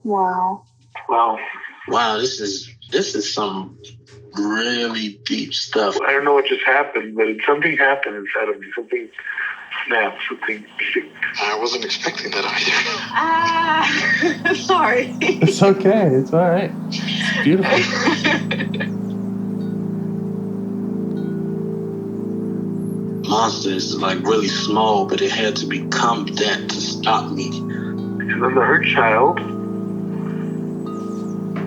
Wow. Wow, this is some really deep stuff. I don't know what just happened, but something happened inside of me. Something snapped, something. I wasn't expecting that either. Sorry. It's okay. It's all right. It's beautiful. Monster is like really small, but it had to become that to stop me. Because then the hurt child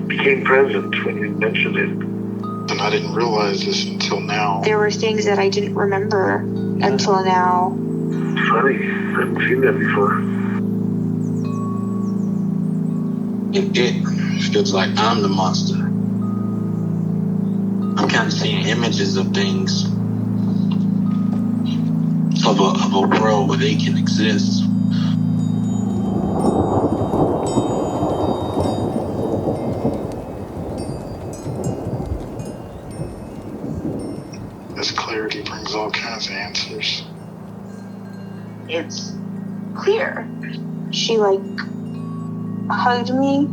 became present when you mentioned it. And I didn't realize this until now. There were things that I didn't remember until now. Funny. I haven't seen that before. It feels like I'm the monster. I'm kind of seeing images of things. Of a world where they can exist. This clarity brings all kinds of answers. It's clear. She hugged me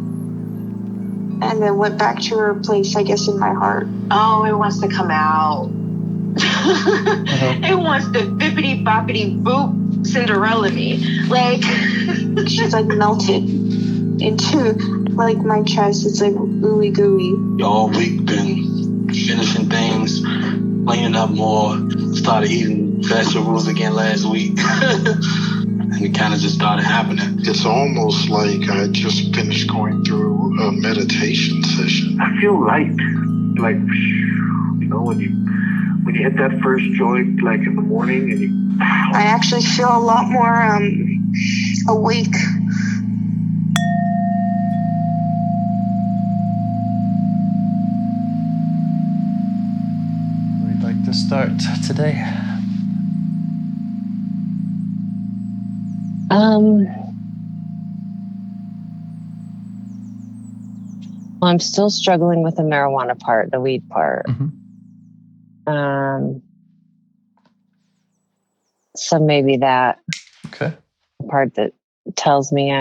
and then went back to her place, I guess, in my heart. Oh, it wants to come out. It wants to bippity boppity boop Cinderella me. She's melted into my chest. It's ooey gooey. All week been finishing things, cleaning up more, started eating vegetables again last week. And it kind of just started happening. It's almost like I just finished going through a meditation session. I feel light. When you hit that first joint, in the morning, and I actually feel a lot more awake. We'd like to start today. Well, I'm still struggling with the marijuana part, the weed part. Mm-hmm. So maybe that part that tells me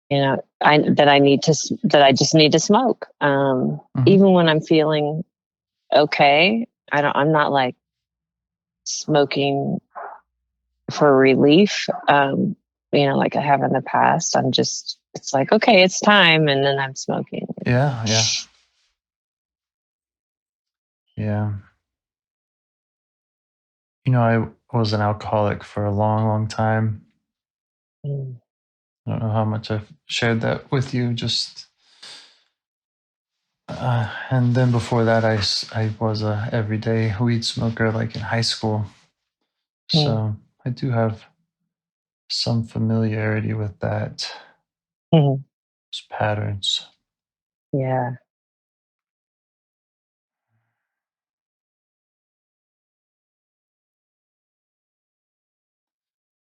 that I just need to smoke. Even when I'm feeling okay, I'm not smoking for relief. Like I have in the past. It's okay, it's time. And then I'm smoking. Yeah. I was an alcoholic for a long, long time. I don't know how much I've shared that with you. And then before that, I was a everyday weed smoker, in high school. So I do have some familiarity with that. Those patterns. Yeah.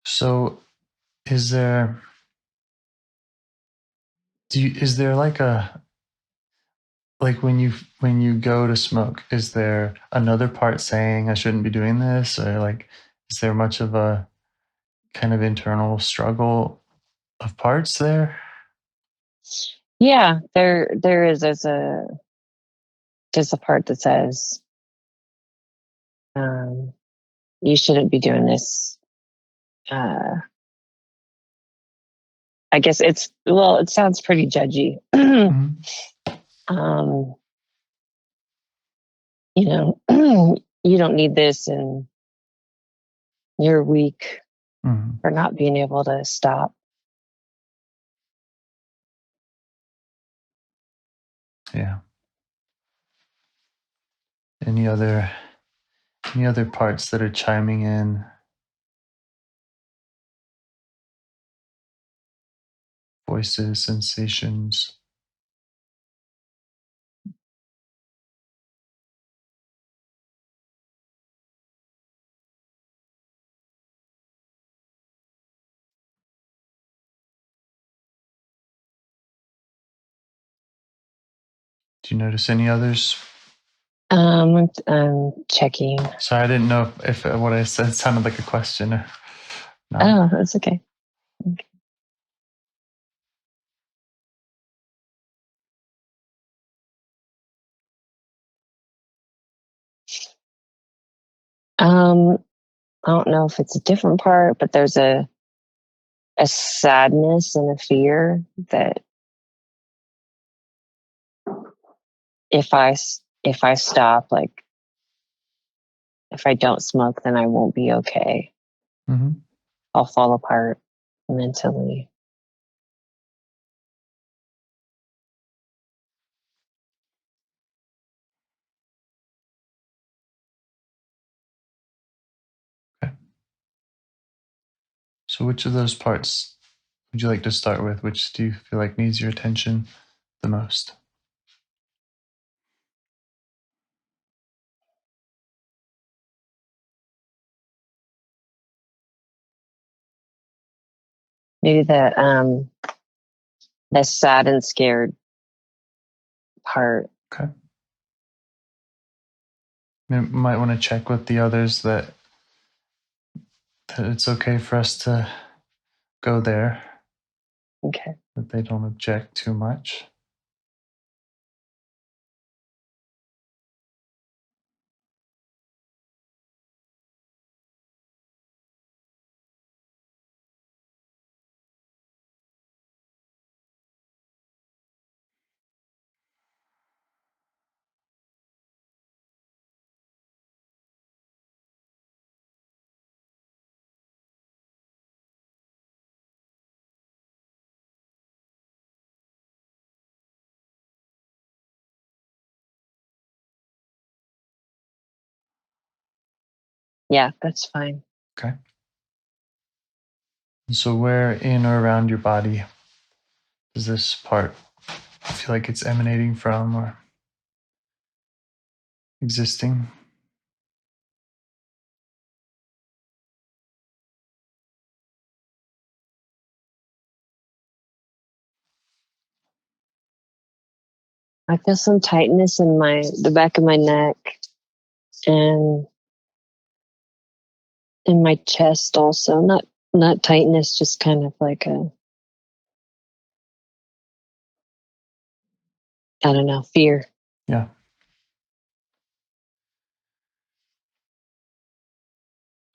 So is there when you go to smoke, is there another part saying I shouldn't be doing this? Or is there much of a kind of internal struggle of parts there? Yeah, there is. There's a part that says, you shouldn't be doing this. I guess it sounds pretty judgy. You don't need this, and you're weak for not being able to stop. Yeah. Any other parts that are chiming in? Voices, sensations. Do you notice any others? I'm checking. Sorry, I didn't know if what I said sounded like a question or not. Oh, that's okay. I don't know if it's a different part, but there's a sadness and a fear that if I stop, like if I don't smoke, then I won't be okay. Mm-hmm. I'll fall apart mentally. Okay. So which of those parts would you like to start with? Which do you feel like needs your attention the most? Maybe the sad and scared part. Okay. You might want to check with the others that it's okay for us to go there, Okay. that they don't object too much. Yeah, that's fine. Okay. So where in or around your body does this part feel like it's emanating from or existing? I feel some tightness in the back of my neck and in my chest also. Not tightness, just kind of like I don't know, fear. Yeah.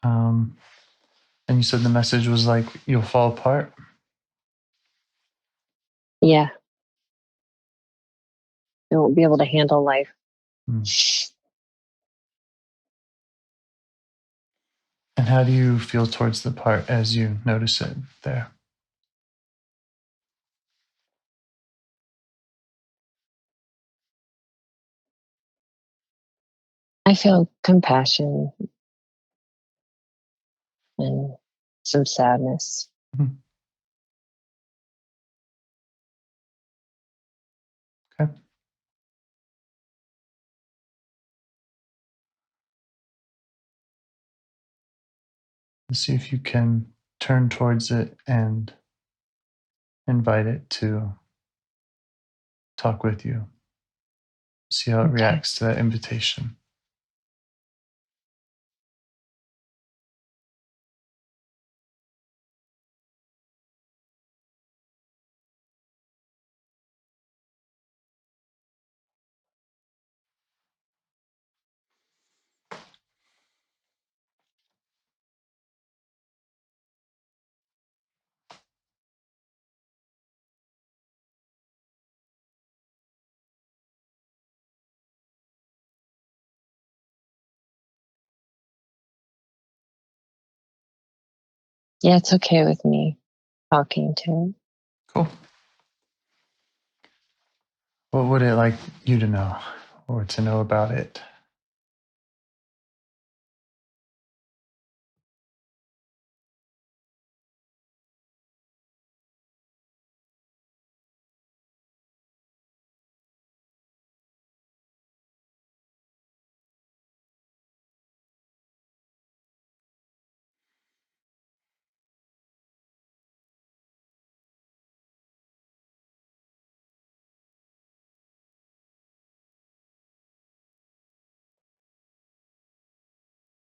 And you said the message was like, you'll fall apart? Yeah. I won't be able to handle life. And how do you feel towards the part as you notice it there? I feel compassion and some sadness. Mm-hmm. Okay. Let's see if you can turn towards it and invite it to talk with you. See how it reacts to that invitation. Yeah, it's okay with me talking to him. Cool. What would it like you to know or to know about it?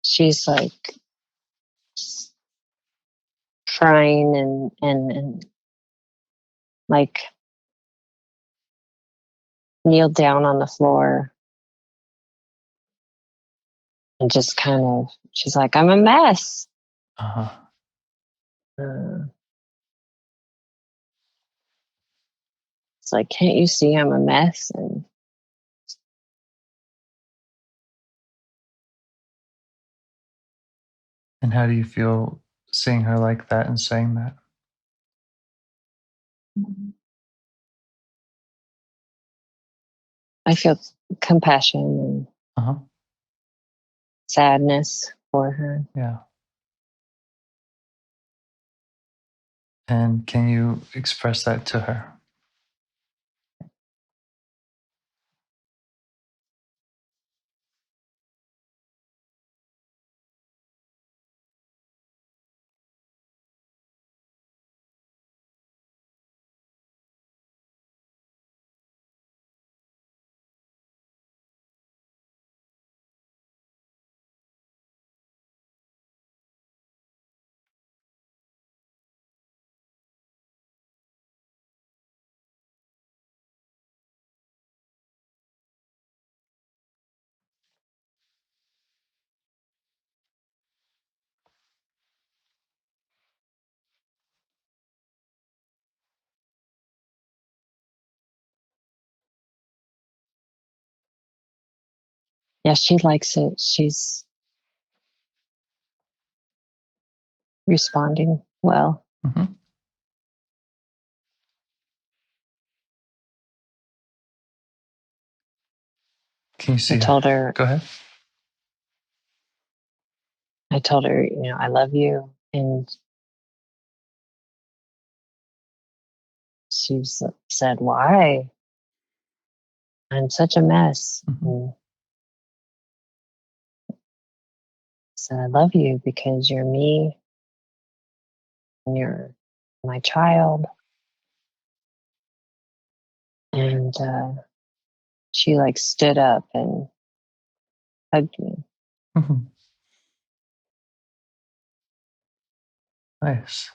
She's like crying and like kneeled down on the floor and just kind of she's like, I'm a mess. Uh-huh. It's like, can't you see I'm a mess? And how do you feel seeing her like that and saying that? I feel compassion and sadness for her. Yeah. And can you express that to her? Yeah, she likes it. She's responding well. Mm-hmm. Can you see? I told her. Go ahead. I told her, I love you, and she said, "Why? I'm such a mess." Mm-hmm. I said, "I love you because you're me, and you're my child." And she stood up and hugged me. Mm-hmm. Nice.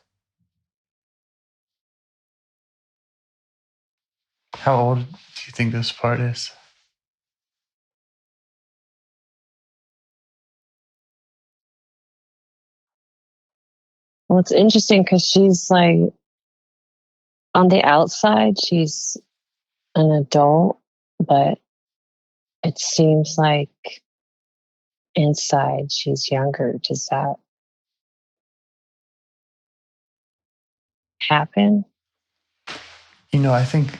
How old do you think this part is? Well, it's interesting because she's on the outside, she's an adult, but it seems like inside she's younger. Does that happen? I think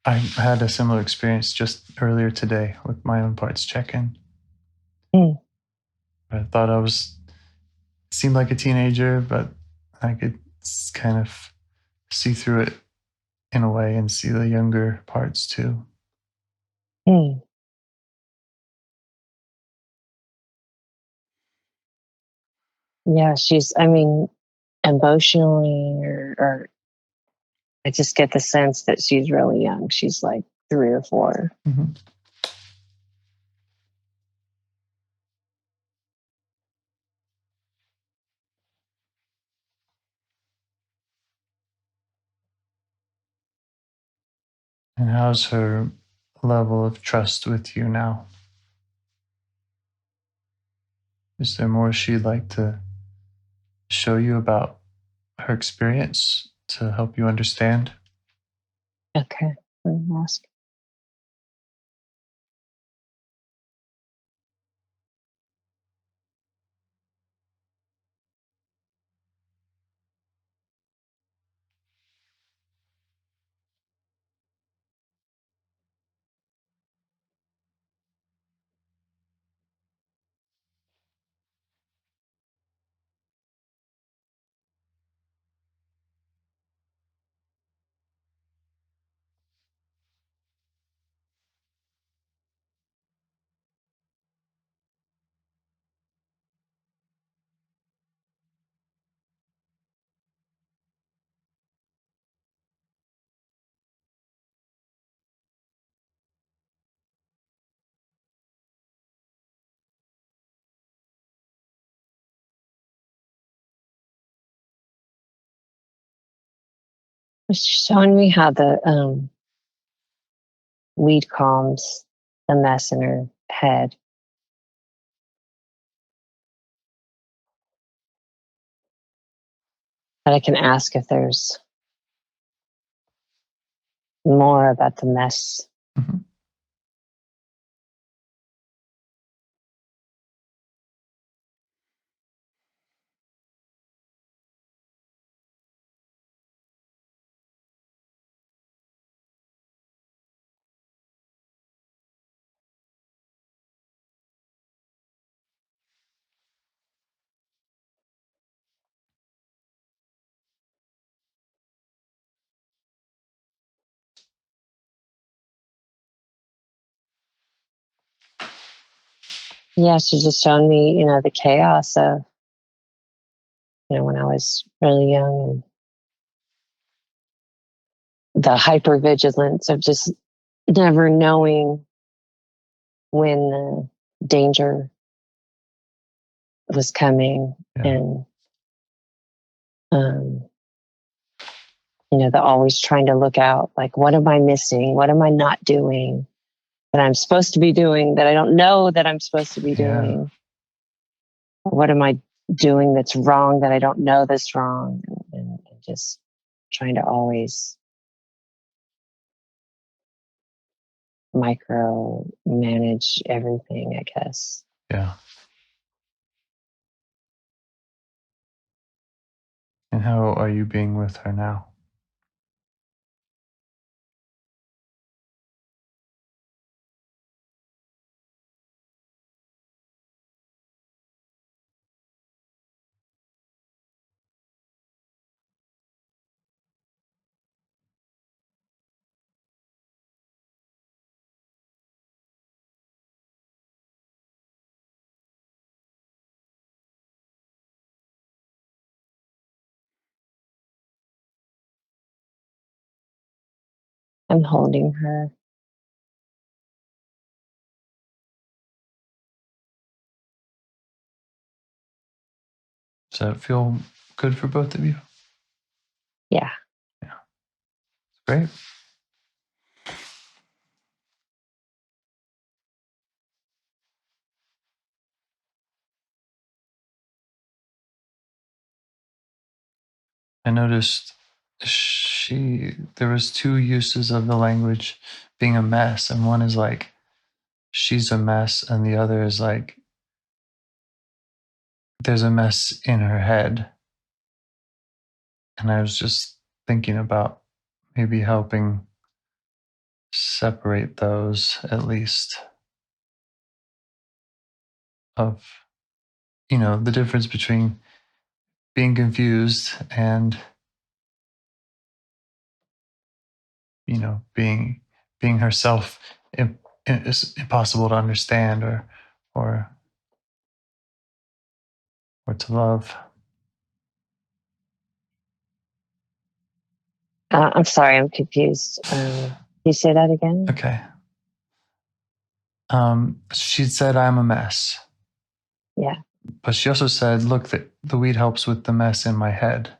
I had a similar experience just earlier today with my own parts check-in. Mm. I thought seemed like a teenager, but I could kind of see through it in a way and see the younger parts too. Mm. Yeah, emotionally or I just get the sense that she's really young. She's like 3 or 4. Mm-hmm. And how's her level of trust with you now? Is there more she'd like to show you about her experience to help you understand? Okay, let me ask. She's showing me how the weed calms the mess in her head. that I can ask if there's more about the mess. Mm-hmm. Yeah, she's just shown me, the chaos of, when I was really young, and the hypervigilance of just never knowing when the danger was coming. Yeah. And, the always trying to look out, like, what am I missing? What am I not doing that I'm supposed to be doing that I don't know that I'm supposed to be doing? What am I doing that's wrong that I don't know that's wrong? And just trying to always micro manage everything, I guess. Yeah. And how are you being with her now? I'm holding her. Does that feel good for both of you? Yeah. Yeah. Great. I noticed there was two uses of the language being a mess, and one is like she's a mess, and the other is like there's a mess in her head. And I was just thinking about maybe helping separate those at least of the difference between being confused and being herself is impossible to understand or or to love. I'm sorry, I'm confused. Can you say that again? Okay. She said I'm a mess. Yeah. But she also said, look, the weed helps with the mess in my head.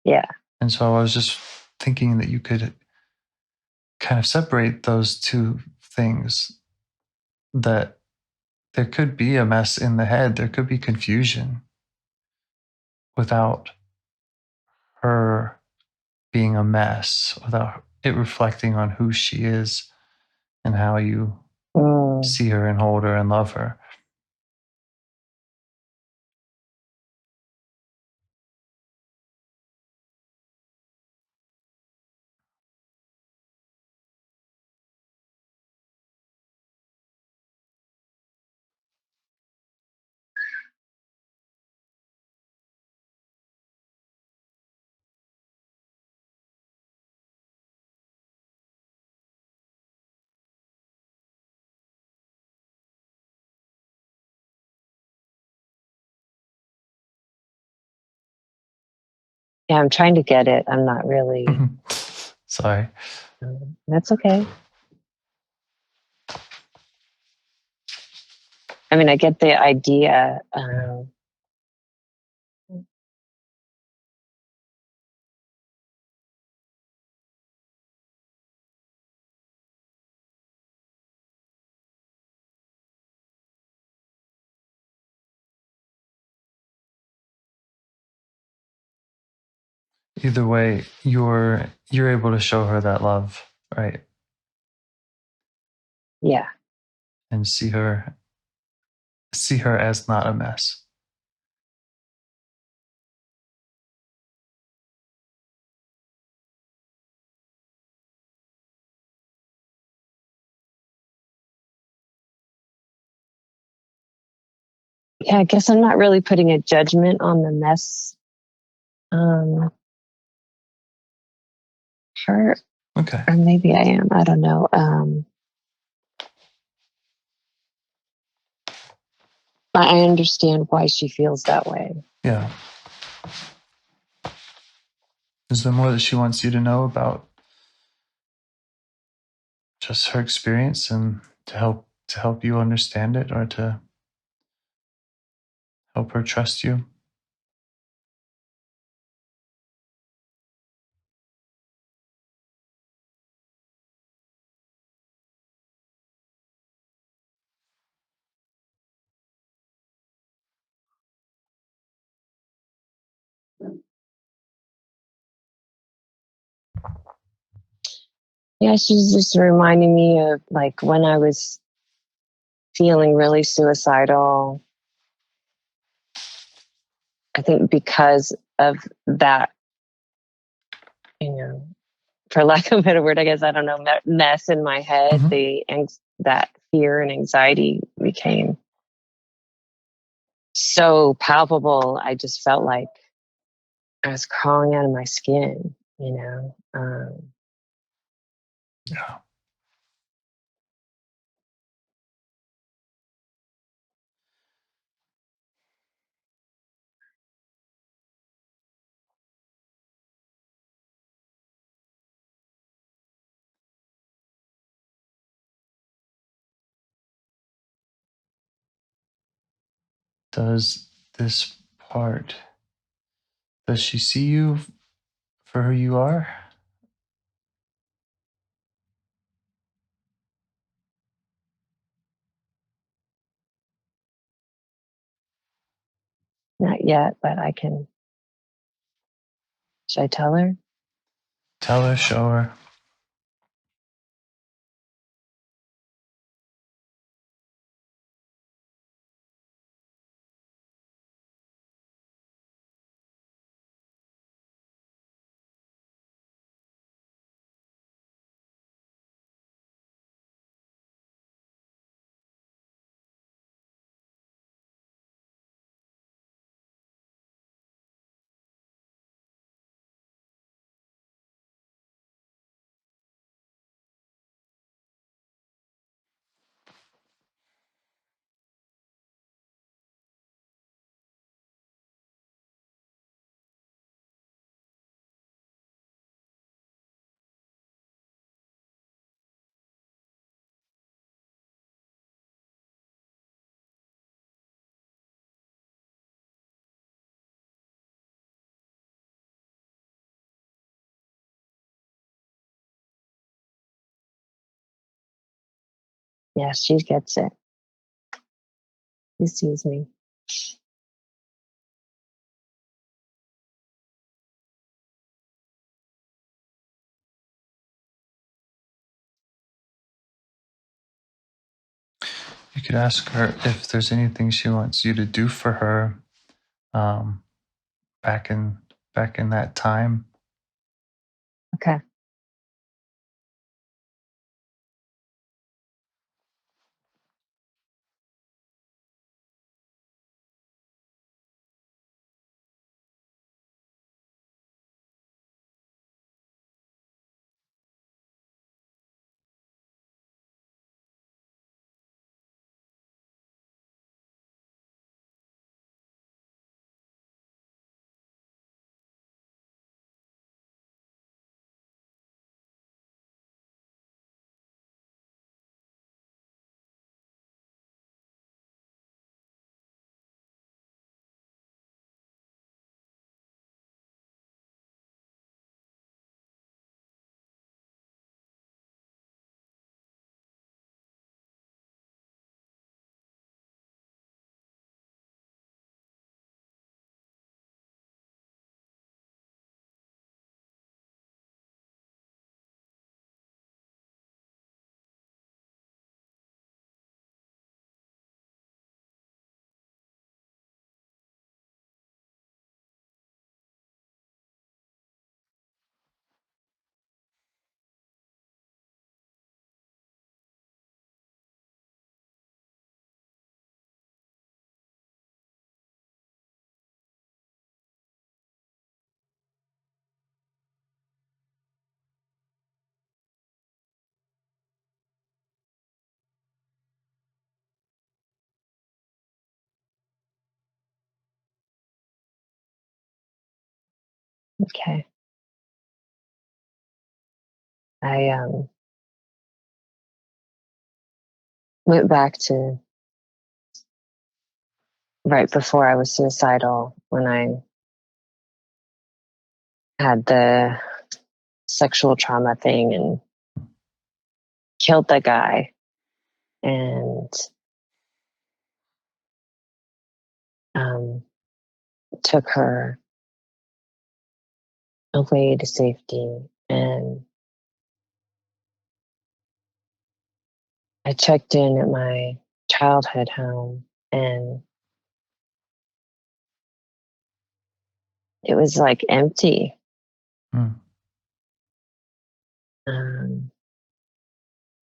Yeah. And so I was just thinking that you could kind of separate those two things, that there could be a mess in the head, there could be confusion without her being a mess, without it reflecting on who she is and how you see her and hold her and love her. Yeah, I'm trying to get it. I'm not really. Sorry. That's okay. I mean, I get the idea. either way, you're able to show her that love, right? Yeah. And see her as not a mess. Yeah, I guess I'm not really putting a judgment on the mess part. Okay. Or maybe I am. I don't know. I understand why she feels that way. Yeah. Is there more that she wants you to know about just her experience and to help you understand it, or to help her trust you? Yeah, she's just reminding me of like when I was feeling really suicidal. I think because of that, you know, for lack of a better word, I guess, I don't know, mess in my head, that fear and anxiety became so palpable. I just felt like I was crawling out of my skin, you know? Yeah. Does this part, does she see you for who you are? Not yet, but should I tell her? Tell her, show her. Yeah, she gets it. She sees me. You could ask her if there's anything she wants you to do for her, um, back in that time. Okay. Okay. I went back to right before I was suicidal when I had the sexual trauma thing and killed that guy and took her away to safety. And I checked in at my childhood home and it was like empty. Mm.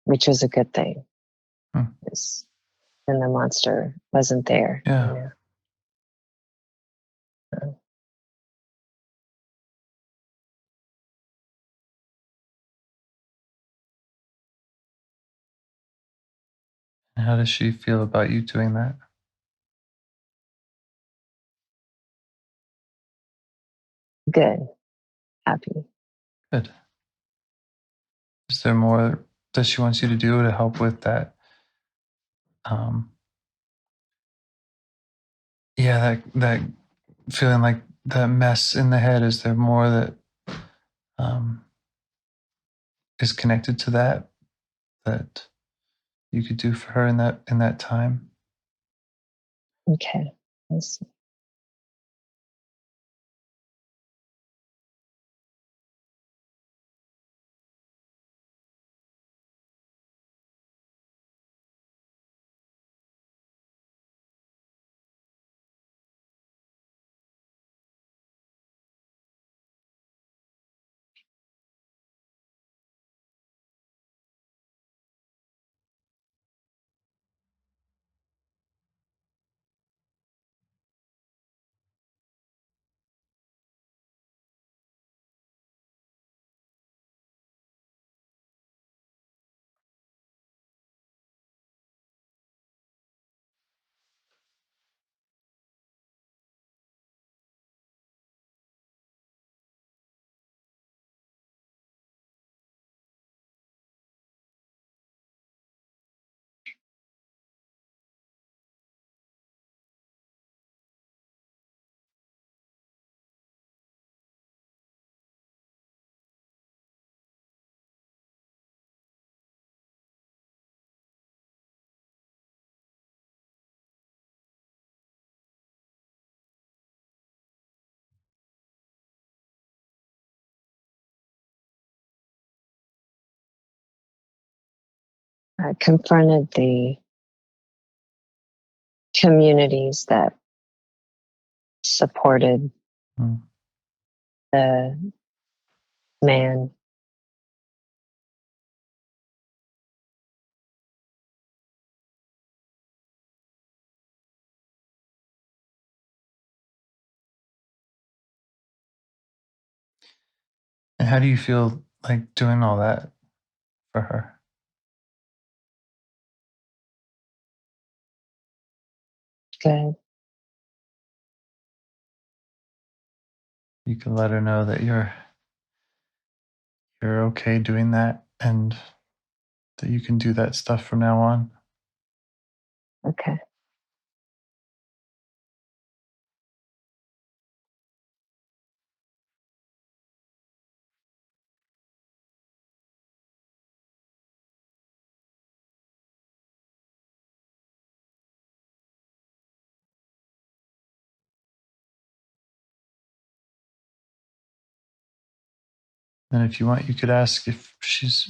Which was a good thing. Mm. And the monster wasn't there. Yeah. You know? And how does she feel about you doing that? Good. Happy. Good. Is there more that she wants you to do to help with that? That feeling like that mess in the head. Is there more that is connected to that you could do for her in that time? Okay. Let's see. I confronted the communities that supported the man. And how do you feel like doing all that for her? Good. You can let her know that you're okay doing that and that you can do that stuff from now on. Okay. And if you want, you could ask if she's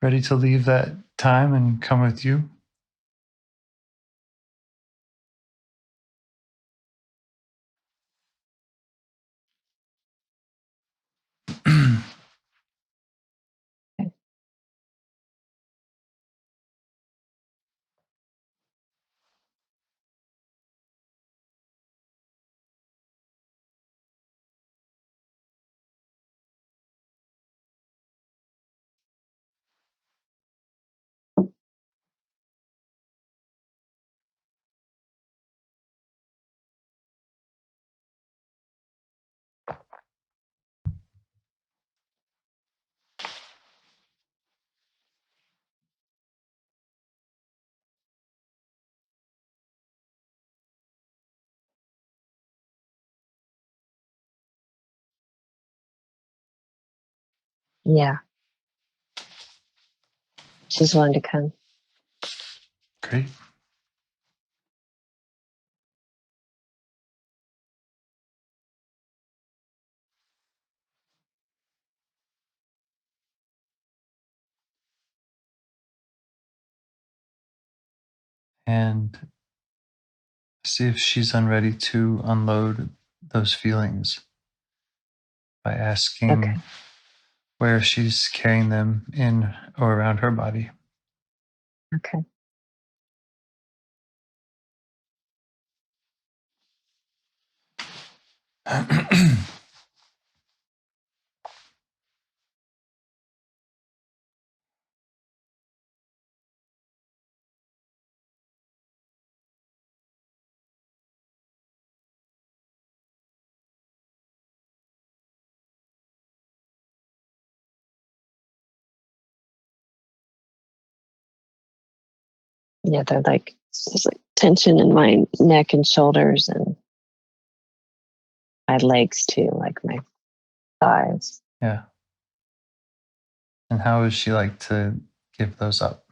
ready to leave that time and come with you. Yeah. She's willing to come. Great. And see if she's unready to unload those feelings by asking where she's carrying them in or around her body. Okay. Yeah, they're like, there's like tension in my neck and shoulders and my legs too, like my thighs. Yeah. And how would she like to give those up?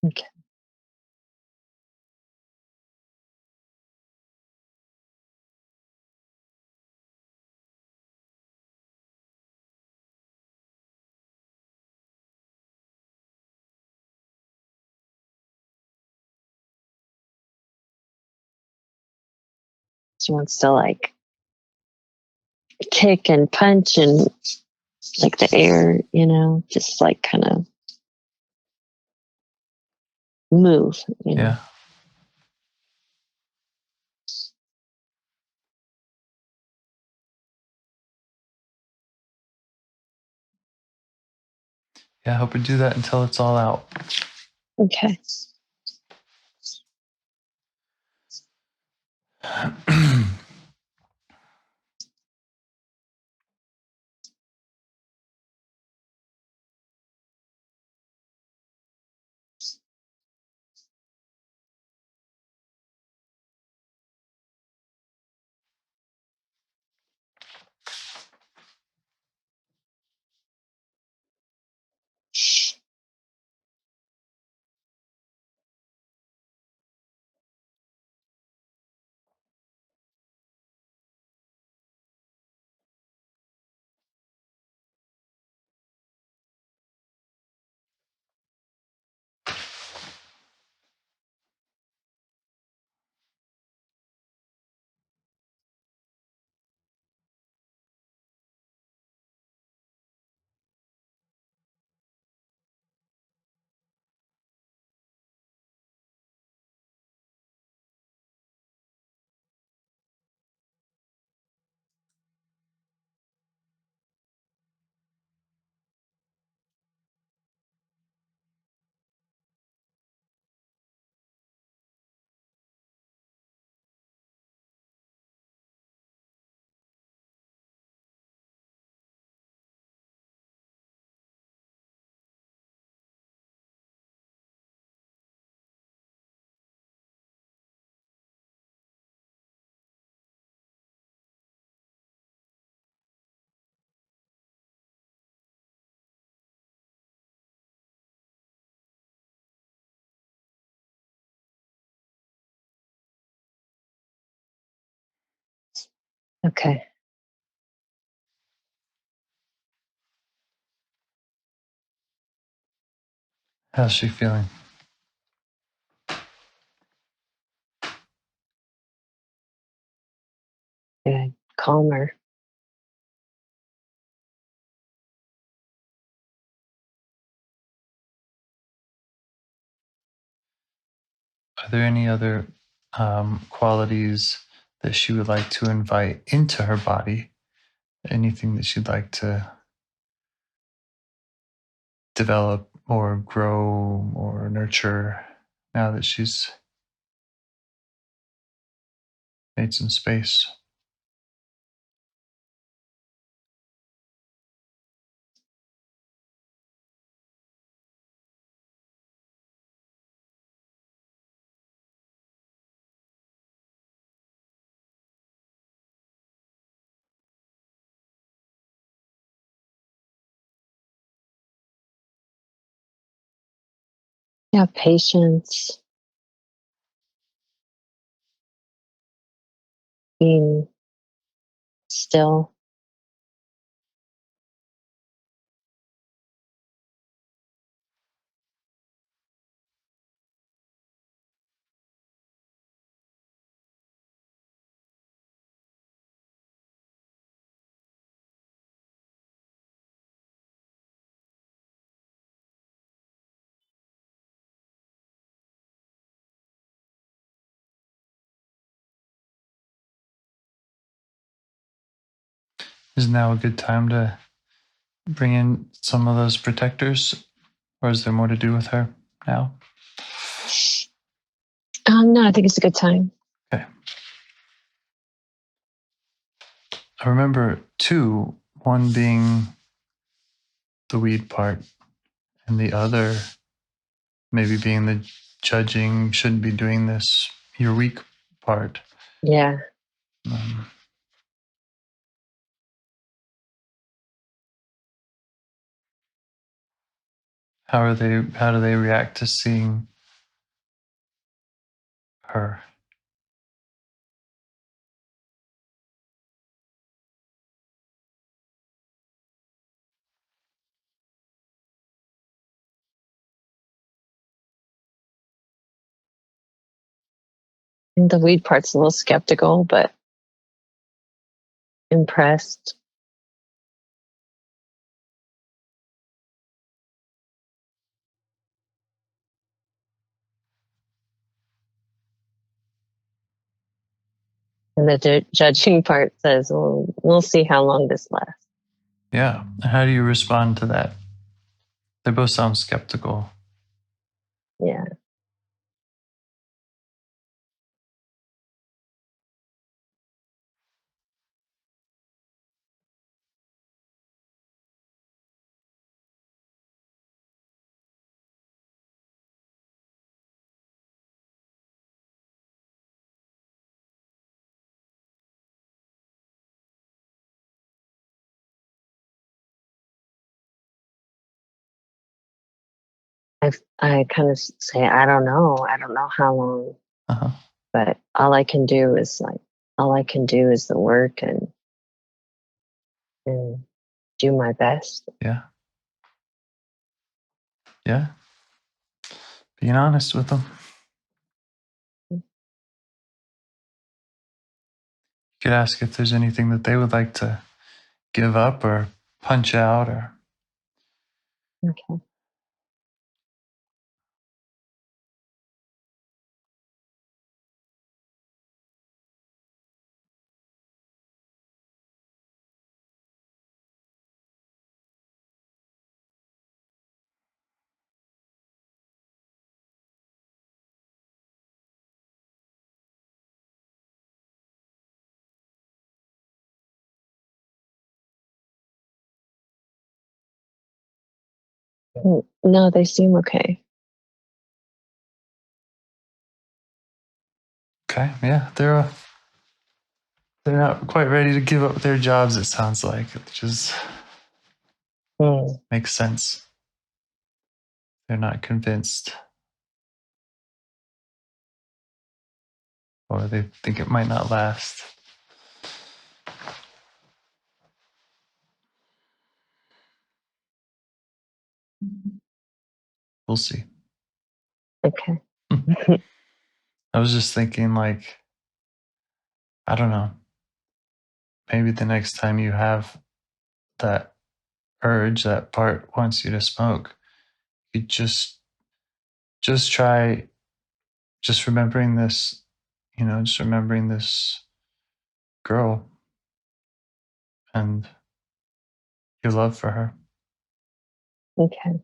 Okay. She wants to like kick and punch and like the air, just like kind of move, Yeah. Yeah, I hope we do that until it's all out. Okay. Okay. How's she feeling? Good. Calmer. Are there any other qualities that she would like to invite into her body? Anything that she'd like to develop or grow or nurture now that she's made some space? Yeah, patience. Being still. Is now a good time to bring in some of those protectors, or is there more to do with her now? No, I think it's a good time. Okay. I remember two, one being the weed part, and the other maybe being the judging, shouldn't be doing this, your weak part. Yeah. Um, how do they react to seeing her? And the weed part's a little skeptical, but impressed. And the judging part says, well, we'll see how long this lasts. Yeah. How do you respond to that? They both sound skeptical. Yeah. I kind of say, I don't know. I don't know how long. Uh-huh. But all I can do is the work and do my best. Yeah. Yeah. Being honest with them. You could ask if there's anything that they would like to give up or punch out or. Okay. No, they seem okay. Okay. Yeah. They're not quite ready to give up their jobs, it sounds like. It just makes sense. They're not convinced. Or they think it might not last. We'll see. Okay. I was just thinking, like, I don't know. Maybe the next time you have that urge, that part wants you to smoke, you just try just remembering this, just remembering this girl and your love for her. Okay.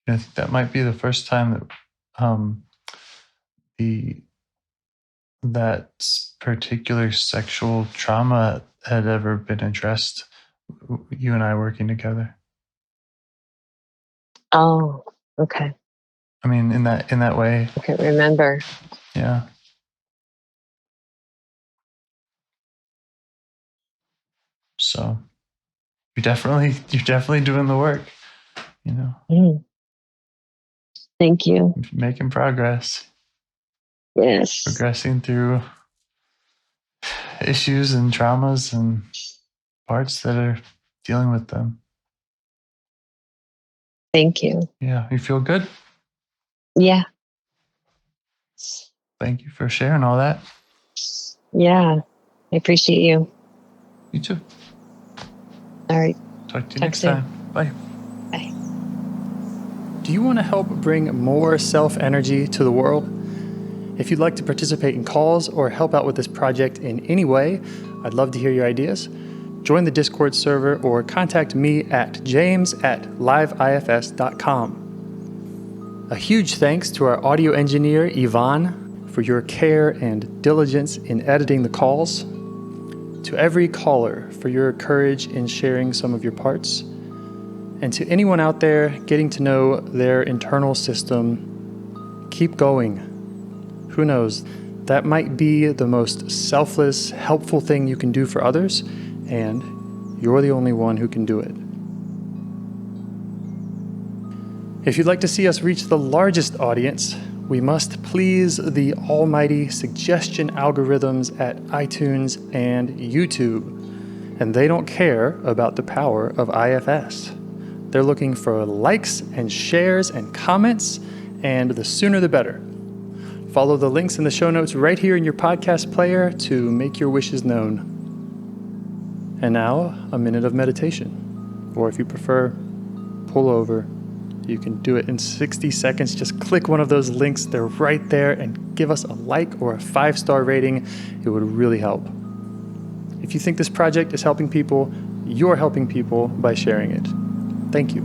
I think that might be the first time that the that particular sexual trauma had ever been addressed, you and I working together. Oh, okay. I mean, in that way. I can't remember. Yeah. So you're definitely doing the work, you know. Mm. Thank you. Making progress. Yes. Progressing through issues and traumas and parts that are dealing with them. Thank you. Yeah, you feel good? Yeah. Thank you for sharing all that. Yeah. I appreciate you. You too. All right. Talk to you Talk next soon. time. Bye. Bye. Do you want to help bring more self-energy to the world? If you'd like to participate in calls or help out with this project in any way, I'd love to hear your ideas. Join the Discord server or contact me at james@liveifs.com. A huge thanks to our audio engineer, Yvonne, for your care and diligence in editing the calls. To every caller for your courage in sharing some of your parts. And to anyone out there getting to know their internal system, keep going. Who knows? That might be the most selfless, helpful thing you can do for others, and you're the only one who can do it. If you'd like to see us reach the largest audience, we must please the almighty suggestion algorithms at iTunes and YouTube. And they don't care about the power of IFS. They're looking for likes and shares and comments, and the sooner the better. Follow the links in the show notes right here in your podcast player to make your wishes known. And now, a minute of meditation. Or if you prefer, pull over. You can do it in 60 seconds. Just click one of those links. They're right there, and give us a like or a 5-star rating. It would really help. If you think this project is helping people, you're helping people by sharing it. Thank you.